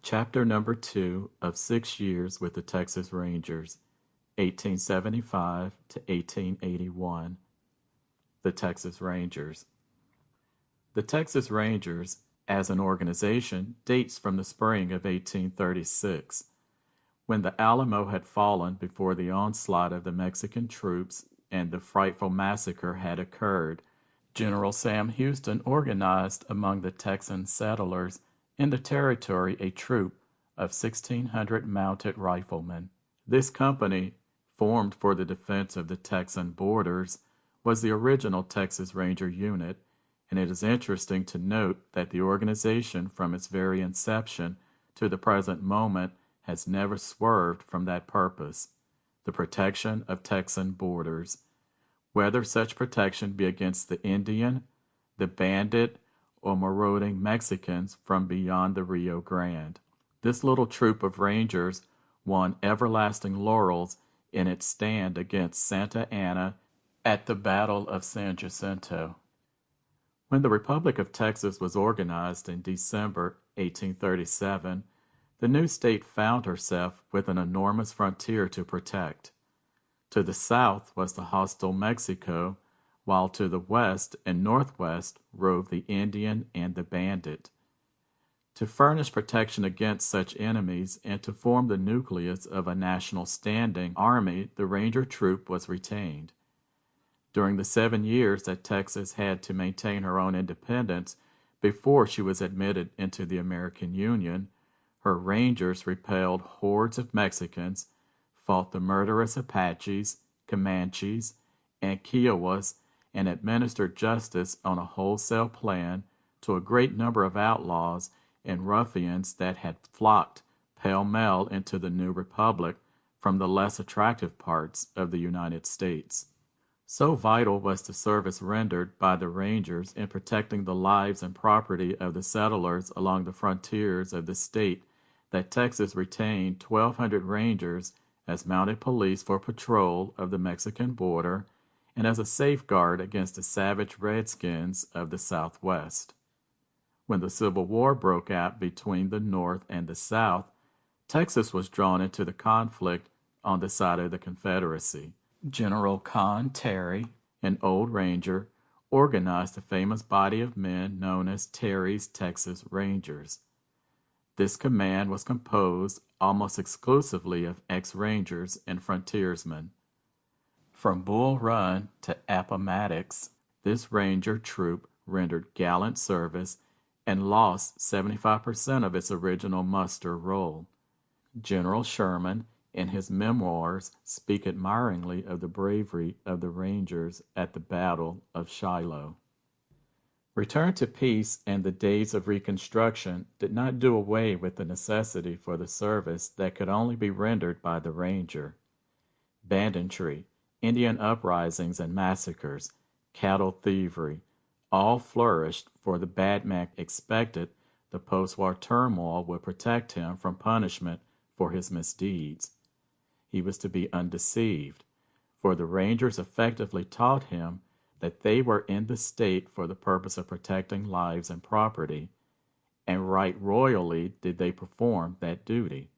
Chapter number 2 of 6 Years with the Texas Rangers, 1875 to 1881. The Texas Rangers. The Texas Rangers, as an organization, dates from the spring of 1836, when the Alamo had fallen before the onslaught of the Mexican troops and the frightful massacre had occurred. General Sam Houston organized among the Texan settlers in the territory a troop of 1,600 mounted riflemen. This company, formed for the defense of the Texan borders, was the original Texas Ranger unit, and it is interesting to note that the organization from its very inception to the present moment has never swerved from that purpose, the protection of Texan borders, whether such protection be against the Indian, the bandit, or marauding Mexicans from beyond the Rio Grande. This little troop of Rangers won everlasting laurels in its stand against Santa Anna at the Battle of San Jacinto. When the Republic of Texas was organized in December 1837, the new state found herself with an enormous frontier to protect. To the south was the hostile Mexico, while to the west and northwest roved the Indian and the bandit. To furnish protection against such enemies and to form the nucleus of a national standing army, the Ranger troop was retained. During the 7 years that Texas had to maintain her own independence before she was admitted into the American Union, her Rangers repelled hordes of Mexicans, fought the murderous Apaches, Comanches, and Kiowas, and administered justice on a wholesale plan to a great number of outlaws and ruffians that had flocked pell-mell into the new republic from the less attractive parts of the United States. So vital was the service rendered by the Rangers in protecting the lives and property of the settlers along the frontiers of the state that Texas retained 1,200 Rangers as mounted police for patrol of the Mexican border and as a safeguard against the savage redskins of the Southwest. When the Civil War broke out between the North and the South, Texas was drawn into the conflict on the side of the Confederacy. General Con Terry, an old Ranger, organized the famous body of men known as Terry's Texas Rangers. This command was composed almost exclusively of ex-Rangers and frontiersmen. From Bull Run to Appomattox, this Ranger troop rendered gallant service and lost 75% of its original muster roll. General Sherman, in his memoirs, speaks admiringly of the bravery of the Rangers at the Battle of Shiloh. Return to peace and the days of Reconstruction did not do away with the necessity for the service that could only be rendered by the Ranger. Banditry, Indian uprisings and massacres, cattle thievery, all flourished, for the bad man expected the post-war turmoil would protect him from punishment for his misdeeds. He was to be undeceived, for the Rangers effectively taught him that they were in the state for the purpose of protecting lives and property, and right royally did they perform that duty.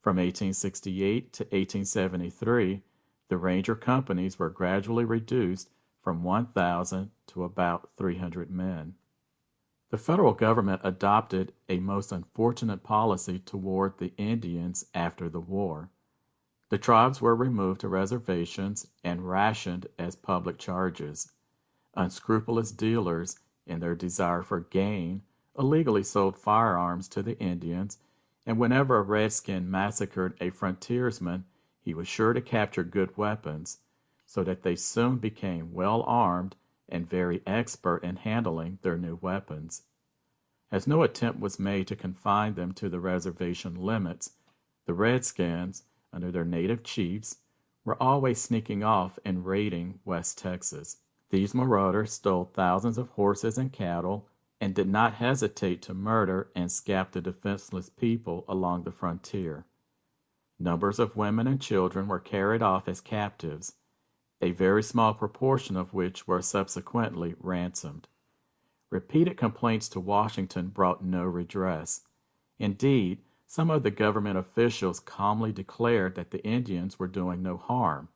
From 1868 to 1873, the Ranger companies were gradually reduced from 1,000 to about 300 men. The federal government adopted a most unfortunate policy toward the Indians after the war. The tribes were removed to reservations and rationed as public charges. Unscrupulous dealers, in their desire for gain, illegally sold firearms to the Indians, and whenever a redskin massacred a frontiersman, he was sure to capture good weapons, so that they soon became well armed and very expert in handling their new weapons. As no attempt was made to confine them to the reservation limits, the Redskins, under their native chiefs, were always sneaking off and raiding West Texas. These marauders stole thousands of horses and cattle and did not hesitate to murder and scalp the defenseless people along the frontier. Numbers of women and children were carried off as captives, a very small proportion of which were subsequently ransomed. Repeated complaints to Washington brought no redress. Indeed, some of the government officials calmly declared that the Indians were doing no harm.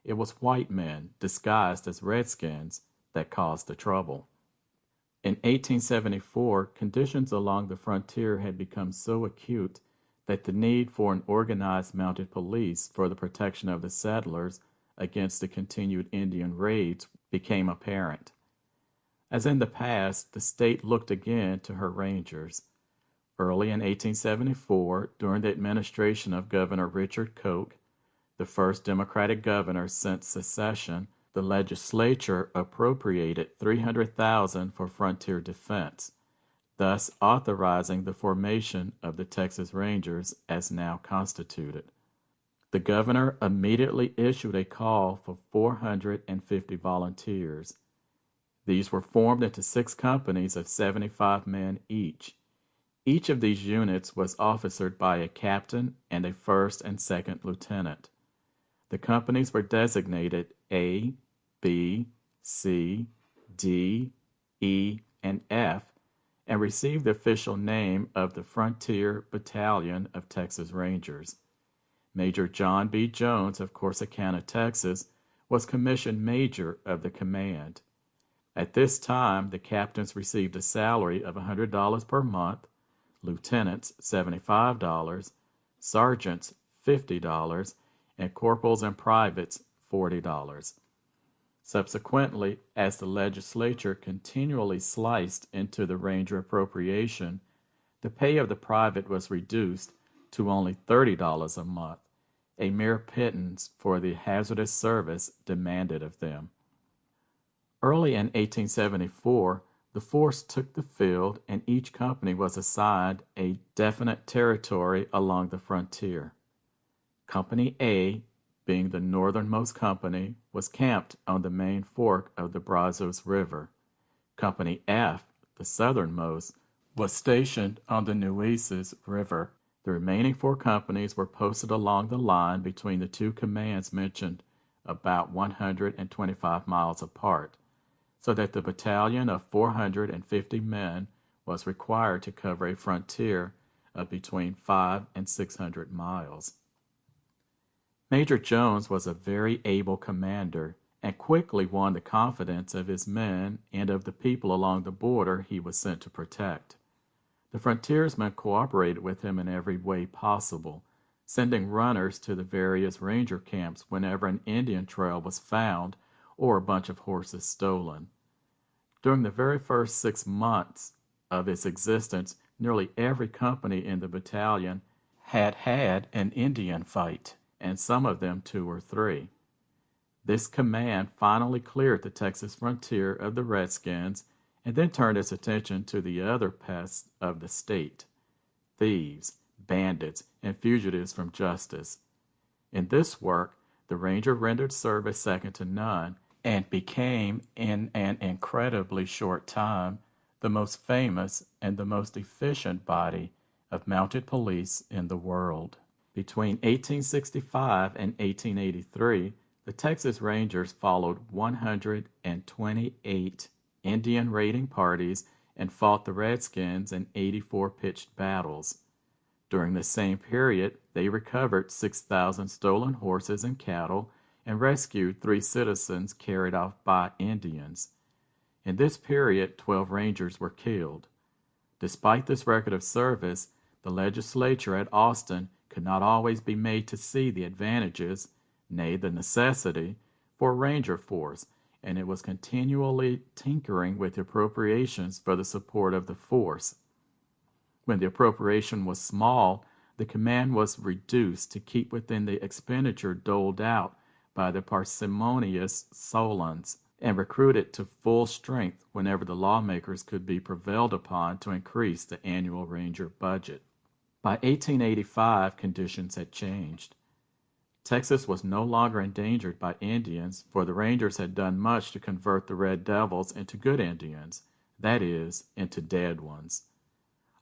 It was white men, disguised as redskins, that caused the trouble. In 1874, conditions along the frontier had become so acute that the need for an organized mounted police for the protection of the settlers against the continued Indian raids became apparent. As in the past, the state looked again to her rangers. Early in 1874, during the administration of Governor Richard Koch, the first Democratic governor since secession, the legislature appropriated $300,000 for frontier defense, thus authorizing the formation of the Texas Rangers as now constituted. The governor immediately issued a call for 450 volunteers. These were formed into 6 companies of 75 men each. Each of these units was officered by a captain and a first and second lieutenant. The companies were designated A, B, C, D, E, and F, and received the official name of the Frontier Battalion of Texas Rangers. Major John B. Jones of Corsicana, Texas, was commissioned major of the command. At this time, the captains received a salary of $100 per month, lieutenants $75, sergeants $50, and corporals and privates $40. Subsequently, as the legislature continually sliced into the ranger appropriation, the pay of the private was reduced to only $30 a month, a mere pittance for the hazardous service demanded of them. Early in 1874, the force took the field and each company was assigned a definite territory along the frontier. Company A, being the northernmost company, was camped on the main fork of the Brazos River. Company F, the southernmost, was stationed on the Nueces River. The remaining 4 companies were posted along the line between the 2 commands mentioned, about 125 miles apart, so that the battalion of 450 men was required to cover a frontier of between 500 and 600 miles. Major Jones was a very able commander and quickly won the confidence of his men and of the people along the border he was sent to protect. The frontiersmen cooperated with him in every way possible, sending runners to the various ranger camps whenever an Indian trail was found or a bunch of horses stolen. During the very first 6 months of its existence, nearly every company in the battalion had an Indian fight, and some of them 2 or 3. This command finally cleared the Texas frontier of the Redskins and then turned its attention to the other pests of the state, thieves, bandits, and fugitives from justice. In this work, the ranger rendered service second to none and became, in an incredibly short time, the most famous and the most efficient body of mounted police in the world. Between 1865 and 1883, the Texas Rangers followed 128 Indian raiding parties and fought the Redskins in 84 pitched battles. During the same period, they recovered 6,000 stolen horses and cattle and rescued 3 citizens carried off by Indians. In this period, 12 Rangers were killed. Despite this record of service, the legislature at Austin could not always be made to see the advantages, nay, the necessity, for a ranger force, and it was continually tinkering with the appropriations for the support of the force. When the appropriation was small, the command was reduced to keep within the expenditure doled out by the parsimonious Solons, and recruited to full strength whenever the lawmakers could be prevailed upon to increase the annual ranger budget. By 1885, conditions had changed. Texas was no longer endangered by Indians, for the Rangers had done much to convert the Red Devils into good Indians, that is, into dead ones.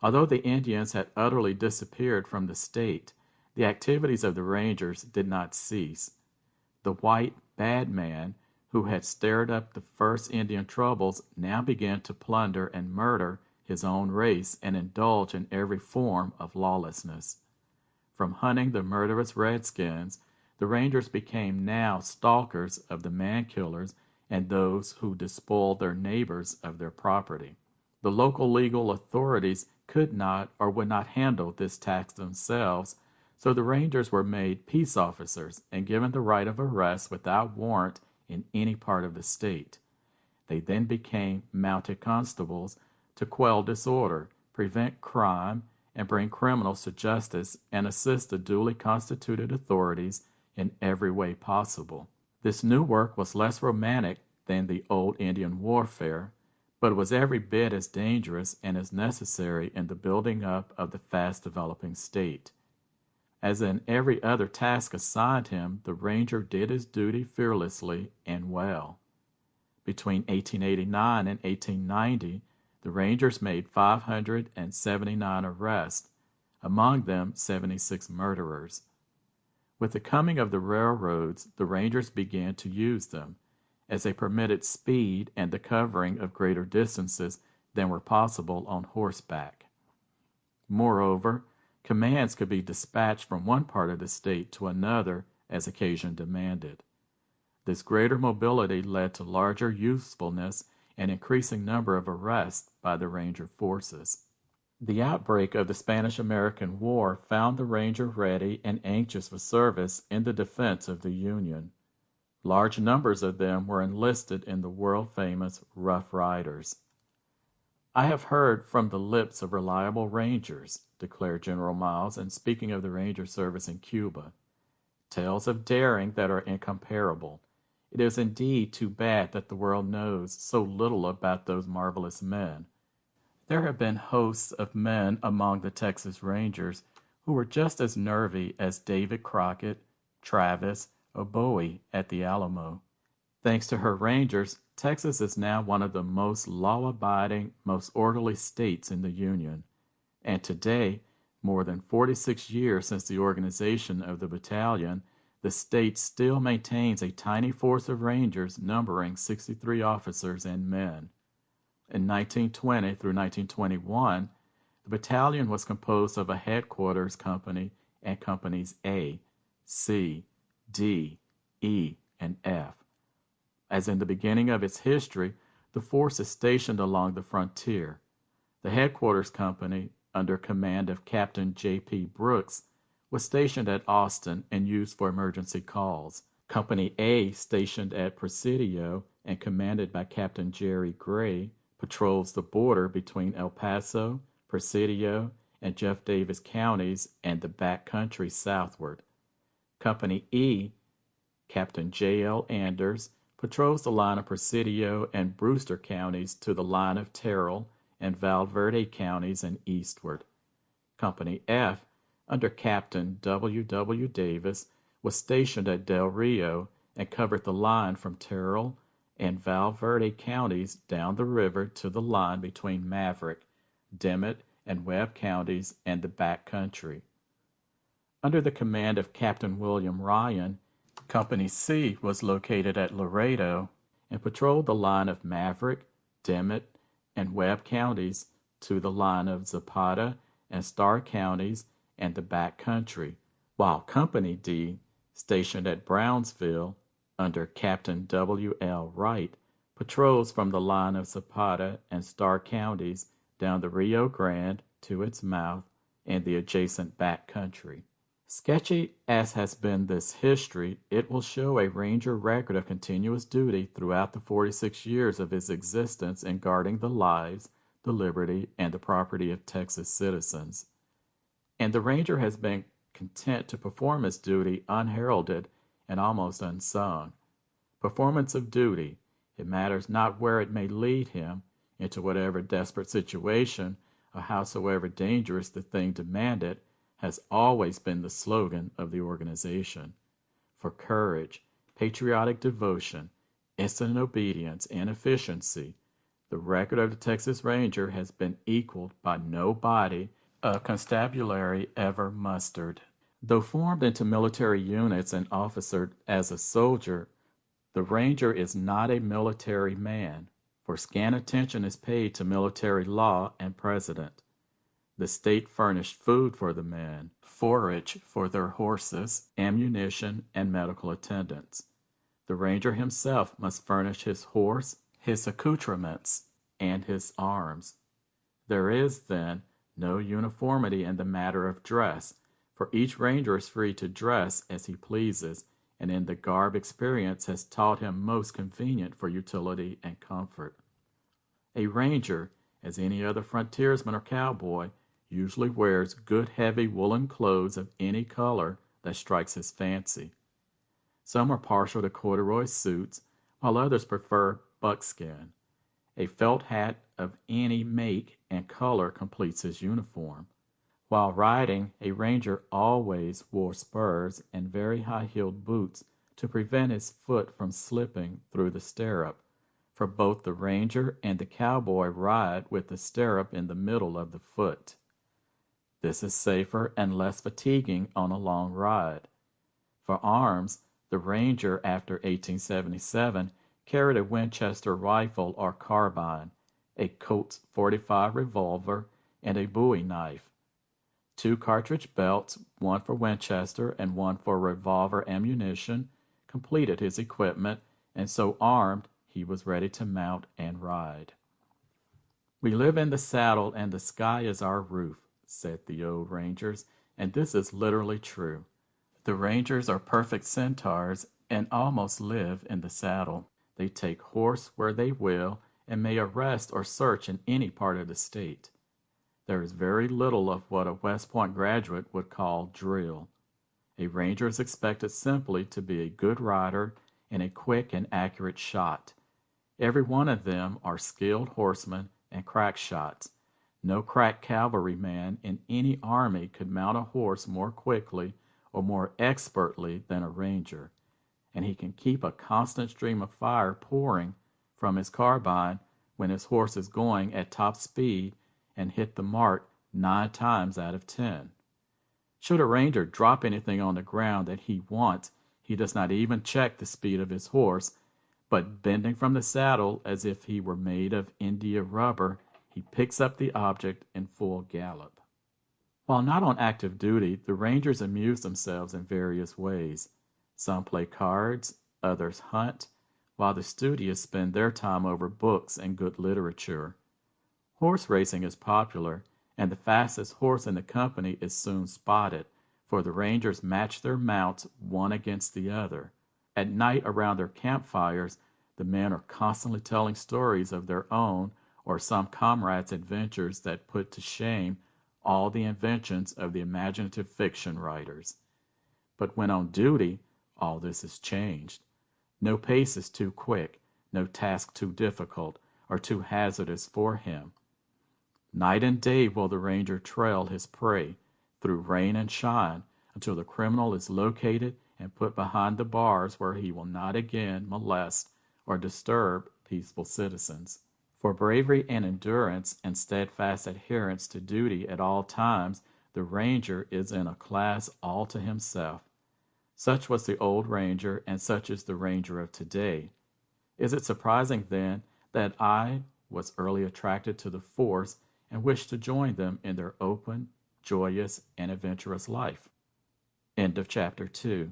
Although the Indians had utterly disappeared from the state, the activities of the Rangers did not cease. The white bad man, who had stirred up the first Indian troubles, now began to plunder and murder his own race and indulge in every form of lawlessness. From hunting the murderous redskins, the Rangers became now stalkers of the man-killers and those who despoiled their neighbors of their property. The local legal authorities could not or would not handle this tax themselves, so the Rangers were made peace officers and given the right of arrest without warrant in any part of the state. They then became mounted constables to quell disorder, prevent crime, and bring criminals to justice and assist the duly constituted authorities in every way possible. This new work was less romantic than the old Indian warfare, but it was every bit as dangerous and as necessary in the building up of the fast-developing state. As in every other task assigned him, the Ranger did his duty fearlessly and well. Between 1889 and 1890, the Rangers made 579 arrests, among them 76 murderers. With the coming of the railroads, the Rangers began to use them, as they permitted speed and the covering of greater distances than were possible on horseback. Moreover, commands could be dispatched from one part of the state to another as occasion demanded. This greater mobility led to larger usefulness and increasing number of arrests by the Ranger forces. The outbreak of the Spanish-American War found the Ranger ready and anxious for service in the defense of the Union. Large numbers of them were enlisted in the world-famous Rough Riders. "I have heard from the lips of reliable Rangers," declared General Miles in speaking of the Ranger service in Cuba, "tales of daring that are incomparable. It is indeed too bad that the world knows so little about those marvelous men. There have been hosts of men among the Texas Rangers who were just as nervy as David Crockett, Travis, or Bowie at the Alamo. Thanks to her Rangers, Texas is now one of the most law-abiding, most orderly states in the Union. And today, more than 46 years since the organization of the battalion, the state still maintains a tiny force of Rangers numbering 63 officers and men. In 1920 through 1921, the battalion was composed of a headquarters company and companies A, C, D, E, and F. As in the beginning of its history, the force is stationed along the frontier. The headquarters company, under command of Captain J.P. Brooks, was stationed at Austin and used for emergency calls. Company A, stationed at Presidio and commanded by Captain Jerry Gray, patrols the border between El Paso, Presidio, and Jeff Davis counties and the back country southward. Company E, Captain J.L. Anders, patrols the line of Presidio and Brewster counties to the line of Terrell and Val Verde counties and eastward. Company F, under Captain W. W. Davis, was stationed at Del Rio and covered the line from Terrell and Val Verde counties down the river to the line between Maverick, Dimmitt, and Webb counties and the back country. Under the command of Captain William Ryan, Company C was located at Laredo and patrolled the line of Maverick, Dimmitt, and Webb counties to the line of Zapata and Starr counties and the back country, while Company D, stationed at Brownsville under Captain W. L. Wright, patrols from the line of Zapata and Starr counties down the Rio Grande to its mouth and the adjacent back country. Sketchy as has been this history, it will show a Ranger record of continuous duty throughout the 46 years of his existence in guarding the lives, the liberty, and the property of Texas citizens. And the Ranger has been content to perform his duty unheralded and almost unsung. Performance of duty, it matters not where it may lead him, into whatever desperate situation or howsoever dangerous the thing demanded, has always been the slogan of the organization. For courage, patriotic devotion, instant obedience, and efficiency, the record of the Texas Ranger has been equaled by no body of constabulary ever mustered. Though formed into military units and officered as a soldier, the Ranger is not a military man, for scant attention is paid to military law and precedent. The state furnished food for the men, forage for their horses, ammunition, and medical attendance. The ranger himself must furnish his horse, his accoutrements, and his arms. There is, then, no uniformity in the matter of dress, for each ranger is free to dress as he pleases, and in the garb experience has taught him most convenient for utility and comfort. A ranger, as any other frontiersman or cowboy, usually wears good heavy woolen clothes of any color that strikes his fancy. Some are partial to corduroy suits, while others prefer buckskin. A felt hat of any make and color completes his uniform. While riding, a ranger always wore spurs and very high-heeled boots to prevent his foot from slipping through the stirrup, for both the ranger and the cowboy ride with the stirrup in the middle of the foot. This is safer and less fatiguing on a long ride. For arms, the ranger after 1877 carried a Winchester rifle or carbine, a Colt's .45 revolver, and a Bowie knife. 2 cartridge belts, one for Winchester and one for revolver ammunition, completed his equipment, and so armed, he was ready to mount and ride. "We live in the saddle and the sky is our roof," said the old rangers, and this is literally true. The rangers are perfect centaurs and almost live in the saddle. They take horse where they will and may arrest or search in any part of the state. There is very little of what a West Point graduate would call drill. A ranger is expected simply to be a good rider and a quick and accurate shot. Every one of them are skilled horsemen and crack shots. No crack cavalryman in any army could mount a horse more quickly or more expertly than a ranger, and he can keep a constant stream of fire pouring from his carbine when his horse is going at top speed and hit the mark 9 times out of 10. Should a ranger drop anything on the ground that he wants, he does not even check the speed of his horse, but bending from the saddle as if he were made of India rubber, he picks up the object in full gallop. While not on active duty, the rangers amuse themselves in various ways. Some play cards, others hunt, while the studious spend their time over books and good literature. Horse racing is popular, and the fastest horse in the company is soon spotted, for the rangers match their mounts one against the other. At night around their campfires, the men are constantly telling stories of their own or some comrade's adventures that put to shame all the inventions of the imaginative fiction writers. But when on duty, all this is changed. No pace is too quick, no task too difficult or too hazardous for him. Night and day will the ranger trail his prey, through rain and shine, until the criminal is located and put behind the bars where he will not again molest or disturb peaceful citizens. For bravery and endurance and steadfast adherence to duty at all times, the ranger is in a class all to himself. Such was the old ranger, and such is the ranger of today. Is it surprising, then, that I was early attracted to the force and wished to join them in their open, joyous, and adventurous life? End of chapter 2.